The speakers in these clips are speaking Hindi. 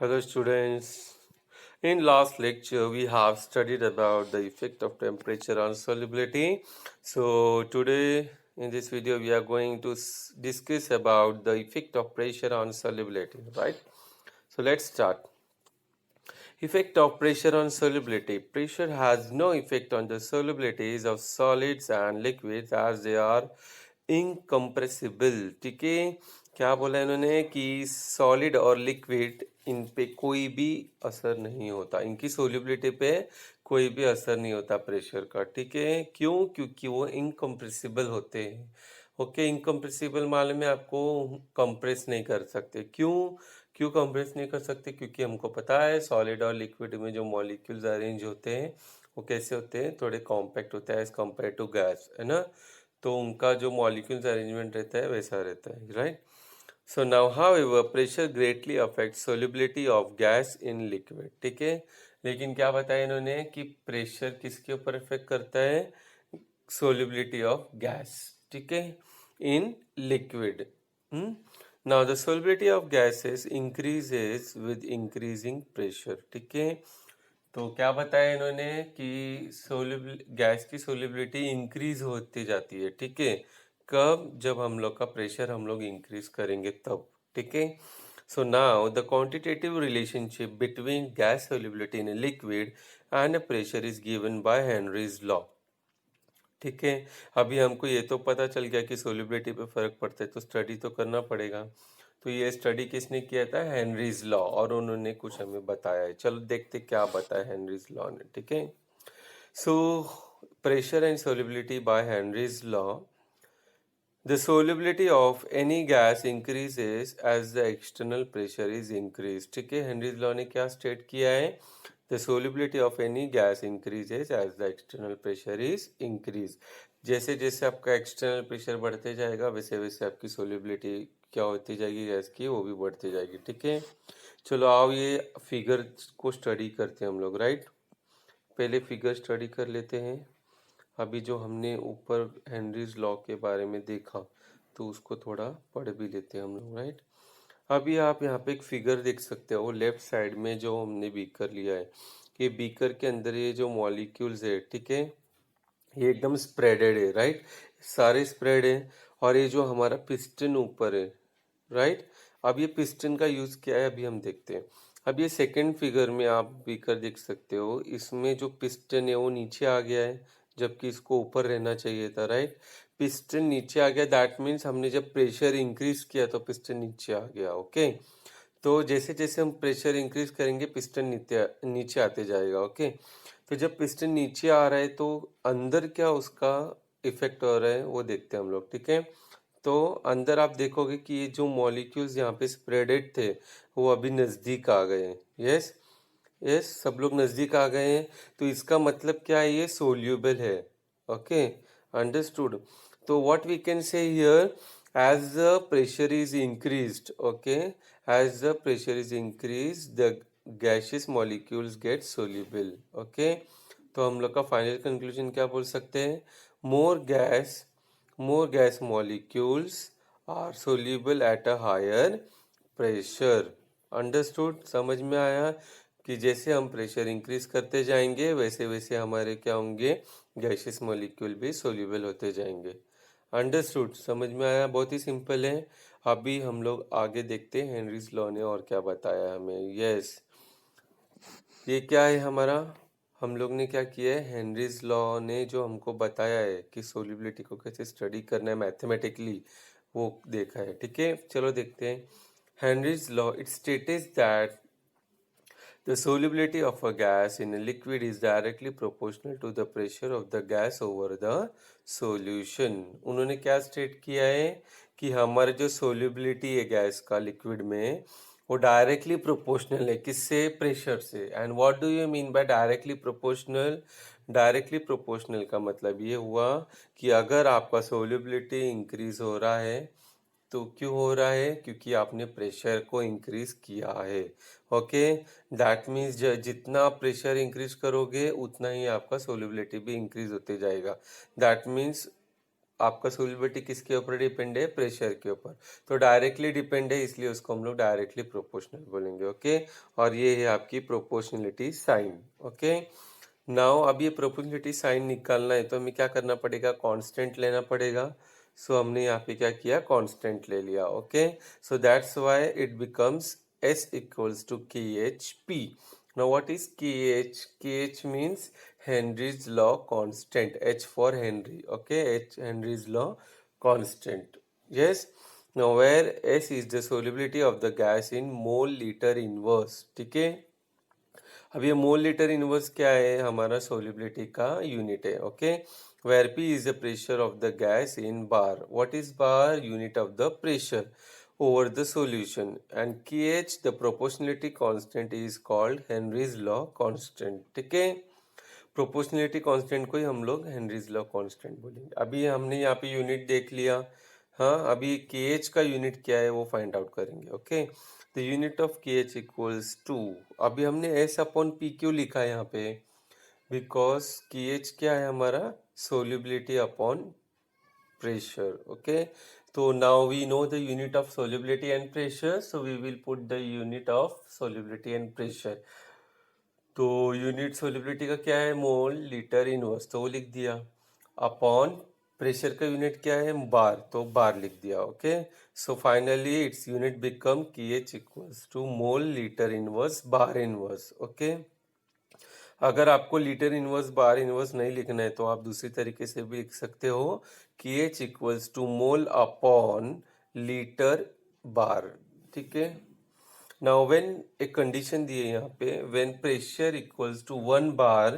Hello students. In last lecture we have studied about the effect of temperature on solubility. So today in this video we are going to discuss about the effect of pressure on solubility, right? So let's start. Effect of pressure on solubility. Pressure has no effect on the solubilities of solids and liquids as they are incompressible. ठीक है, क्या बोला इन्होंने कि सॉलिड और लिक्विड इन पे कोई भी असर नहीं होता, इनकी सोल्यूबिलिटी पे कोई भी असर नहीं होता प्रेशर का. ठीक है, क्यों? क्योंकि वो इनकम्प्रेसिबल होते हैं. ओके, इनकम्प्रेसिबल मालूम है आपको, कंप्रेस नहीं कर सकते. क्यों कंप्रेस नहीं कर सकते? क्योंकि हमको पता है सॉलिड और लिक्विड में जो मॉलिक्यूल्स अरेंज होते हैं वो कैसे होते हैं, थोड़े कॉम्पैक्ट होता है एज कम्पेयर टू गैस, है ना. तो उनका जो मॉलिक्यूल्स अरेंजमेंट रहता है वैसा रहता है, right. So now however pressure greatly affect solubility of gas in liquid. ठीक है, लेकिन क्या बताया इन्होंने कि प्रेशर किसके ऊपर इफेक्ट करता है? Solubility of gas. ठीक है, in liquid. Now the solubility of gases increases with increasing pressure. ठीक है, तो क्या बताया इन्होंने कि गैस की सोल्युबिलिटी इंक्रीज होती जाती है. ठीक है, कब? जब हम लोग का प्रेशर हम लोग इंक्रीज करेंगे तब. ठीक है, so now the quantitative relationship between gas solubility in liquid and pressure is given by Henry's law. ठीक है, अभी हमको ये तो पता चल गया कि सोल्युबिलिटी पे फर्क पड़ता है, तो स्टडी तो करना पड़ेगा. तो ये स्टडी किसने किया था? हेनरीज लॉ, और उन्होंने कुछ हमें बताया है. चलो देखते क्या बताया हेनरीज लॉ ने. ठीक है, so pressure and solubility by Henry's law. The solubility of any gas increases as the external pressure is increased. ठीक है, हेनरीज लॉ ने क्या स्टेट किया है? The solubility of any gas increases as the external pressure is increased. जैसे जैसे आपका एक्सटर्नल प्रेशर बढ़ते जाएगा वैसे वैसे आपकी सोल्युबिलिटी क्या होती जाएगी गैस की, वो भी बढ़ती जाएगी. ठीक है, चलो आओ ये फिगर को स्टडी करते हैं हम लोग, राइट. पहले फिगर स्टडी कर लेते हैं. अभी जो हमने ऊपर हेनरीज लॉ के बारे में देखा तो उसको थोड़ा पढ़ भी लेते हैं हम लोग, राइट. अभी आप यहाँ पे एक फिगर देख सकते हो लेफ्ट साइड में, जो हमने बीकर लिया है कि बीकर के अंदर ये जो मॉलिक्यूल्स है, ठीक है, ये एकदम स्प्रेडेड है, राइट. सारे स्प्रेड है, और ये जो हमारा पिस्टन ऊपर है, राइट. अब ये पिस्टन का यूज क्या है अभी हम देखते हैं. अब ये सेकंड फिगर में आप बीकर देख सकते हो, इसमें जो पिस्टन है वो नीचे आ गया है जबकि इसको ऊपर रहना चाहिए था, राइट. पिस्टन नीचे आ गया, दैट मीन्स हमने जब प्रेशर इंक्रीज किया तो पिस्टन नीचे आ गया. ओके, तो जैसे जैसे हम प्रेशर इंक्रीज करेंगे पिस्टन नीचे आते जाएगा. ओके, तो जब पिस्टन नीचे आ रहा है तो अंदर क्या उसका इफेक्ट हो रहा है वो देखते हैं हम लोग. ठीक है, तो अंदर आप देखोगे कि ये जो मॉलिक्यूल्स यहाँ पे स्प्रेडेड थे वो अभी नज़दीक आ गए हैं. यस यस, सब लोग नज़दीक आ गए हैं, तो इसका मतलब क्या है? ये सोल्यूबल है. Okay, understood. तो what we can say here, as the pressure is increased, okay, as the pressure is increased the gaseous molecules get soluble. okay, तो हम लोग का फाइनल कंक्लूजन क्या बोल सकते हैं? more gas molecules are soluble at a higher pressure. Understood, समझ में आया कि जैसे हम प्रेशर इंक्रीज करते जाएंगे वैसे वैसे हमारे क्या होंगे, गैसियस मॉलिक्यूल भी सोल्यूबल होते जाएंगे. अंडरस्टूड, समझ में आया, बहुत ही सिंपल है. अभी हम लोग आगे देखते हैं हेनरीज लॉ ने और क्या बताया हमें. यस, ये क्या है हमारा, हम लोग ने क्या किया है, हेनरीज लॉ ने जो हमको बताया है कि सोल्युबिलिटी को कैसे स्टडी करना है मैथमेटिकली, वो देखा है. ठीक है, चलो देखते हैं. Henry's law it states that the solubility of a gas in a liquid is directly proportional to the pressure of the gas over the solution. उन्होंने क्या स्टेट किया है कि हमारे जो सोल्यूबिलिटी है गैस का लिक्विड में वो डायरेक्टली प्रोपोर्शनल है किससे? प्रेशर से. And what do you mean by directly proportional? Directly proportional का मतलब ये हुआ कि अगर आपका सोल्यूबिलिटी इंक्रीज हो रहा है तो क्यों हो रहा है? क्योंकि आपने प्रेशर को इंक्रीज किया है. ओके, दैट मीन्स जितना आप प्रेशर इंक्रीज करोगे उतना ही आपका सोल्युबिलिटी भी इंक्रीज होते जाएगा. दैट मीन्स आपका सोल्युबिलिटी किसके ऊपर डिपेंड है? प्रेशर के ऊपर। तो डायरेक्टली डिपेंड है, इसलिए उसको हम लोग डायरेक्टली प्रोपोर्शनल बोलेंगे। ओके, और ये है आपकी प्रोपोर्शनलिटी साइन। ओके, नाउ अब ये प्रोपोर्शनलिटी साइन निकालना है तो हमें क्या करना पड़ेगा? कांस्टेंट लेना पड़ेगा। सो हमने यहाँ पे क्या किया? कांस्टेंट ले लिया। Okay, so that's why it becomes S equals to KHP. Now what is KH? KH means Henry's law constant. H for Henry. Okay, H Henry's law constant. Yes. Now where S is the solubility of the gas in mole liter inverse. ठीक है, अब ये मोल लीटर इनवर्स क्या है? हमारा सोल्युबिलिटी का यूनिट है। Okay, where P is the pressure of the gas in bar. What is bar? Unit of the pressure over the solution, and kh the proportionality constant is called Henry's law constant. ठीक है, प्रोपोर्शनलिटी कांस्टेंट को ही हम लोग हेनरीज लॉ कांस्टेंट बोलेंगे। अभी हमने यहाँ पे यूनिट देख लिया। हाँ, अभी के एच का यूनिट क्या है वो फाइंड आउट करेंगे। ओके, द यूनिट ऑफ के एच इक्वल्स टू, अभी हमने एस अपॉन पी क्यों लिखा है यहाँ पे? बिकॉज के एच क्या है हमारा? Solubility upon pressure. ओके, तो now we know the unit of solubility and pressure, so we will put the unit of solubility and pressure. तो यूनिट सोल्युबिलिटी का क्या है? मोल लीटर इनवर्स, तो वो लिख दिया। अपॉन प्रेशर का यूनिट क्या है? बार, तो बार लिख दिया। Okay, so finally it's unit become K H equals to mole litre inverse bar inverse. Okay, अगर आपको लीटर इनवर्स बार इनवर्स नहीं लिखना है तो आप दूसरी तरीके से भी लिख सकते हो कि H equals to mole upon litre bar. ठीक है, नाउ व्हेन एक कंडीशन दी है यहाँ पे, when pressure equals to 1 bar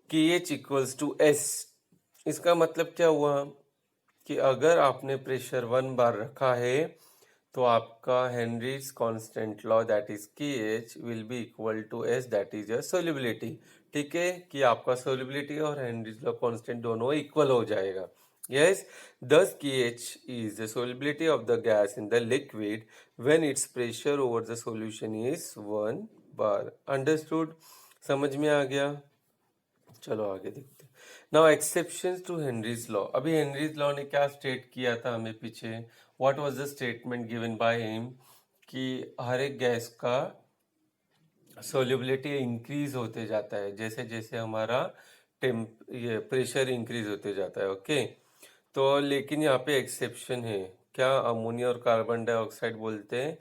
K H equals to S. इसका मतलब क्या हुआ कि अगर आपने प्रेशर 1 बार रखा है तो आपका Henry's constant law that is K H will be equal to S that is your solubility. ठीक है, कि आपका सोल्युबिलिटी और हेनरीज लॉ कांस्टेंट दोनों इक्वल हो जाएगा। Yes, this K H is the solubility of the gas in the liquid when its pressure over the solution is 1 bar. Understood? समझ में आ गया? चलो आगे देखते हैं। Now exceptions to Henry's law. अभी हेनरीज लॉ ने क्या स्टेट किया था हमें पीछे? What was the statement given by him कि हर एक गैस का सोल्युबिलिटी इंक्रीज होते जाता है जैसे जैसे हमारा ये प्रेशर इंक्रीज होते जाता है। ओके, तो लेकिन यहाँ पे एक्सेप्शन है। क्या? अमोनिया और कार्बन डाइऑक्साइड बोलते हैं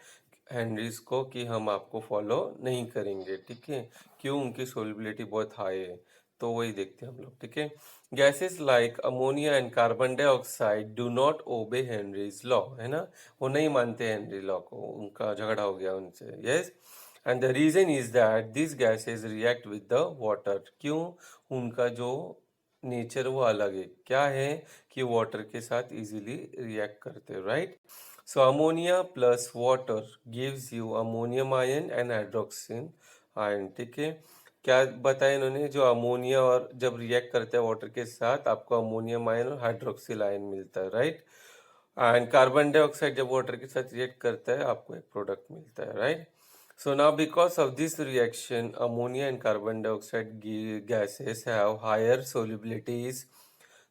हेनरीज को कि हम आपको फॉलो नहीं करेंगे। ठीक है, क्यों? उनकी सोल्युबिलिटी बहुत हाई है। तो वही देखते हैं हम लोग। ठीक है, gases like ammonia and carbon dioxide do not obey Henry's law, है ना? वो नहीं मानते हेनरी लॉ को, उनका झगड़ा हो गया उनसे। Yes, and the reason is that this gases react with the water. क्यों? उनका जो नेचर वो अलग है। क्या है कि वाटर के साथ इजीली रिएक्ट करते हैं। Right, so ammonia plus water gives you ammonium ion and hydroxide ion. ठीक है, क्या बताया इन्होंने? जो अमोनिया और जब रिएक्ट करता है वाटर के साथ आपको अमोनियम आयन और हाइड्रोक्सिल आयन मिलता है। राइट, एंड कार्बन डाइऑक्साइड जब वाटर के साथ रिएक्ट करता है आपको एक प्रोडक्ट मिलता है। Right, so now because of this reaction ammonia and carbon dioxide gases have higher solubilities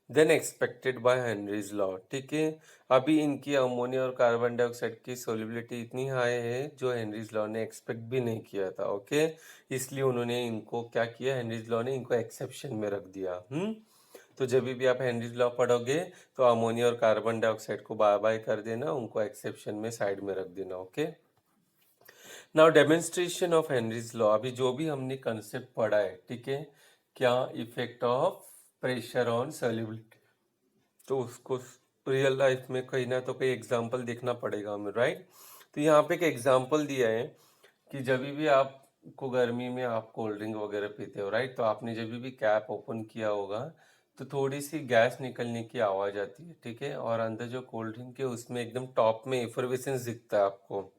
than expected by Henry's law। ठीक है, अभी इनकी अमोनिया और कार्बन डाइऑक्साइड की सोल्युबिलिटी इतनी हाई है जो हेनरीज लॉ ने एक्सपेक्ट भी नहीं किया था। ओके, इसलिए उन्होंने इनको क्या किया? हेनरीज लॉ ने इनको एक्सेप्शन में रख दिया। तो जब भी आप हेनरीज लॉ पढ़ोगे तो अमोनिया और कार्बन डाइऑक्साइड को बाय बाय कर देना, उनको एक्सेप्शन में साइड में रख देना। Okay, now demonstration of Henry's law. अभी जो भी हमने कंसेप्ट पढ़ा है, ठीक है, क्या? Effect of pressure on solubility, तो उसको रियल लाइफ में कहीं ना तो कहीं एग्जाम्पल देखना पड़ेगा हमें। राइट, तो यहाँ पे एक एग्जाम्पल दिया है कि जब भी आपको गर्मी में आप कोल्ड ड्रिंक वगैरह पीते हो, राइट, तो आपने जब भी कैप ओपन किया होगा तो थोड़ी सी गैस निकलने की आवाज आती है। ठीक है, और अंदर जो कोल्ड ड्रिंक है उसमें एकदम टॉप में एफरवेसेंस दिखता है आपको।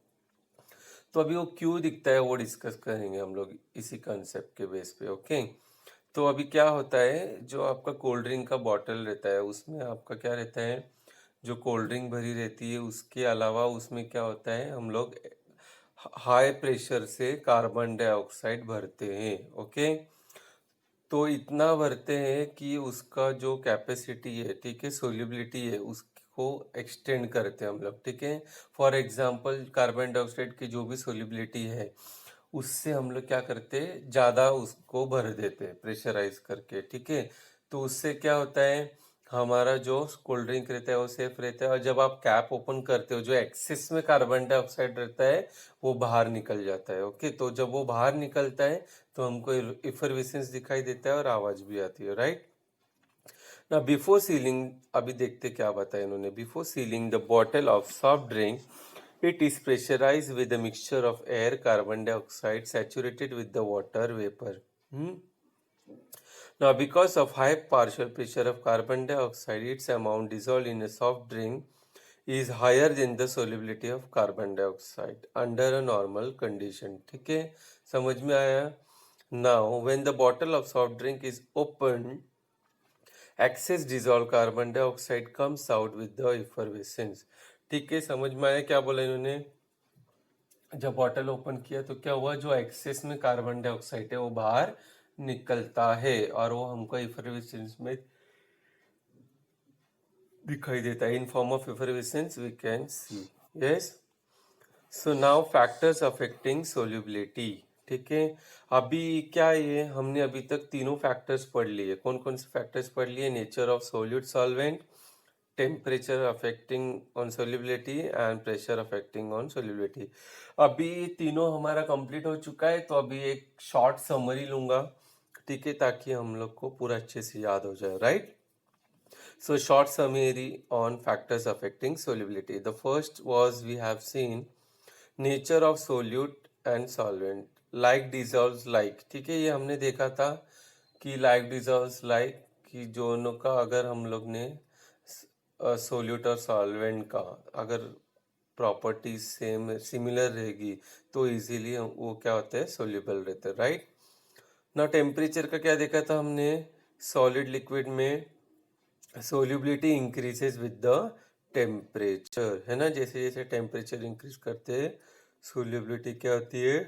तो अभी वो क्यों दिखता है वो डिस्कस करेंगे हम लोग इसी कंसेप्ट के बेस पे। ओके, तो अभी क्या होता है, जो आपका कोल्ड ड्रिंक का बॉटल रहता है उसमें आपका क्या रहता है? जो कोल्ड ड्रिंक भरी रहती है उसके अलावा उसमें क्या होता है, हम लोग हाई प्रेशर से कार्बन डाइऑक्साइड भरते हैं। ओके, तो इतना भरते हैं कि उसका जो कैपेसिटी है, ठीक है, सोल्यूबिलिटी है, उसको एक्सटेंड करते हैं हम लोग, ठीक है। फॉर एग्जांपल कार्बन डाइऑक्साइड की जो भी सोल्यूबिलिटी है उससे हम लोग क्या करते हैं, ज़्यादा उसको भर देते हैं प्रेशराइज करके, ठीक है। तो उससे क्या होता है, हमारा जो कोल्ड ड्रिंक रहता है वो सेफ रहता है, और जब आप कैप ओपन करते हो जो एक्सेस में कार्बन डाइऑक्साइड रहता है वो बाहर निकल जाता है। ओके, तो जब वो बाहर निकलता है तो हमको इफरवेसेंस दिखाई देता है और आवाज भी आती है, राइट ना। बिफोर सीलिंग, अभी देखते क्या बताया इन्होंने। Before ceiling the bottle of soft drink, it is pressurized with a mixture of air, carbon dioxide saturated with the water vapor. Hmm? Now, because of high partial pressure of carbon dioxide, its amount dissolved in a soft drink is higher than the solubility of carbon dioxide under a normal condition. ठीक है, समझ में आया? Now, when the bottle of soft drink is opened, excess dissolved carbon dioxide comes out with the effervescence. ठीक है, समझ में आया क्या बोला इन्होंने? जब बॉटल ओपन किया तो क्या हुआ, जो एक्सेस में कार्बन डाइऑक्साइड है वो बाहर निकलता है और वो हमको एफरवेसेंस में दिखाई देता है। In form of effervescence we can see. Yes, so now factors affecting solubility. ठीक है, अभी क्या ये हमने अभी तक तीनों फैक्टर्स पढ़ लिए। कौन कौन से फैक्टर्स पढ़ लिए? Nature of solute solvent, temperature affecting on solubility and pressure affecting on solubility. अभी तीनों हमारा कंप्लीट हो चुका है, तो अभी एक शॉर्ट समरी लूंगा, ठीक है, ताकि हम लोग को पूरा अच्छे से याद हो जाए, right. So short summary on factors affecting solubility. The first was we have seen nature of solute and solvent. Like dissolves like, ठीक है, ये हमने देखा था कि like dissolves like कि दोनों का अगर हम लोग ने सोल्यूट और सॉल्वेंट का अगर प्रॉपर्टी सेम सिमिलर रहेगी तो इजीली वो क्या होता है, सोल्यूबल रहते हैं, राइट ना। टेम्परेचर का क्या देखा था हमने? सॉलिड लिक्विड में solubility increases with the temperature, है ना। जैसे जैसे टेम्परेचर इंक्रीज करते हैं सोल्यूबिलिटी क्या होती है,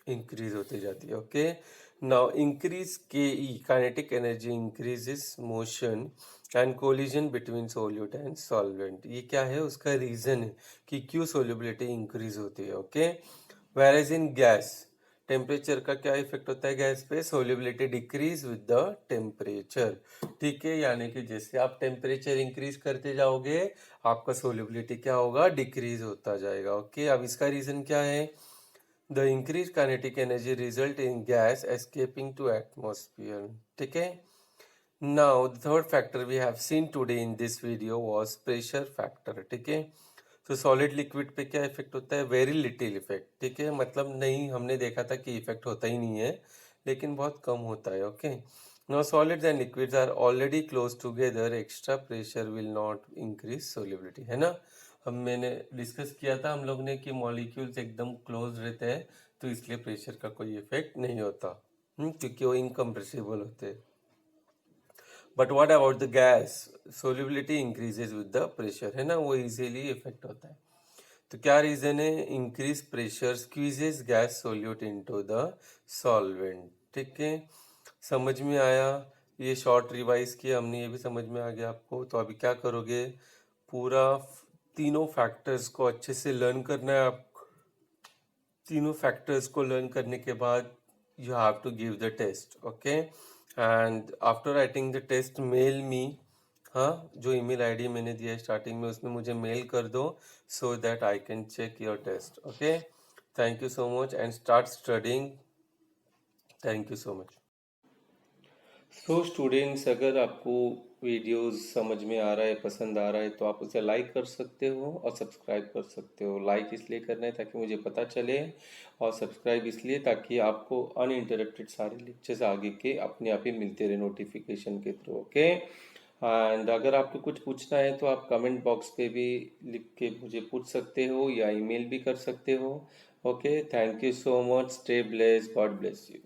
इंक्रीज होती जाती है। Okay, now increase K E kinetic energy increases motion and collision between solute and solvent. ये क्या है, उसका रीजन है कि क्यों सोल्यूबिलिटी इंक्रीज होती है। Okay, where in gas temperature का क्या इफेक्ट होता है गैस पे? Solubility decrease with the temperature, ठीक है। यानी कि जैसे आप टेम्परेचर इंक्रीज करते जाओगे आपका सोल्यूबिलिटी क्या होगा, डिक्रीज होता जाएगा। ओके, अब इसका रीजन क्या है? The increase kinetic energy result in gas escaping to atmosphere, ठीक है। Now the third factor we have seen today in this video was pressure factor, ठीक है। तो सॉलिड लिक्विड पे क्या इफेक्ट होता है? वेरी लिटिल इफेक्ट, ठीक है, मतलब नहीं, हमने देखा था कि इफेक्ट होता ही नहीं है, लेकिन बहुत कम होता है। Okay, now solids and liquids are already close together, extra pressure will not increase solubility, है ना। हम मैंने डिस्कस किया था हम लोग ने कि मॉलिक्यूल्स एकदम क्लोज रहते हैं तो इसलिए प्रेशर का कोई इफेक्ट नहीं होता, क्योंकि वो इनकम्प्रेसिबल होते हैं। But what about the gas? Solubility increases with the pressure, है ना, वो इजीली इफेक्ट होता है। तो क्या रीजन है? Increase pressure squeezes gas solute into the solvent, ठीक है। समझ में आया? ये शॉर्ट रिवाइज किया हमने, ये भी समझ में आ गया आपको। तो अभी क्या करोगे, पूरा तीनों फैक्टर्स को अच्छे से लर्न करना है आपको। तीनों फैक्टर्स को लर्न करने के बाद you have to give the test, okay. And after writing the test mail me, हाँ, जो ईमेल आईडी मैंने दिया है स्टार्टिंग में उसमें मुझे मेल कर दो, so that I can check your test. Okay, thank you so much and start studying. Thank you so much. So students, अगर आपको वीडियोस समझ में आ रहा है, पसंद आ रहा है, तो आप उसे लाइक कर सकते हो और सब्सक्राइब कर सकते हो। लाइक इसलिए करना है ताकि मुझे पता चले, और सब्सक्राइब इसलिए ताकि आपको अनइंटरप्टेड सारे लेक्चर्स आगे के अपने आप ही मिलते रहे नोटिफिकेशन के थ्रू। ओके, एंड अगर आपको कुछ पूछना है तो आप कमेंट बॉक्स पे भी लिख के मुझे पूछ सकते हो या ईमेल भी कर सकते हो। Okay, thank you so much, stay blessed, God bless you.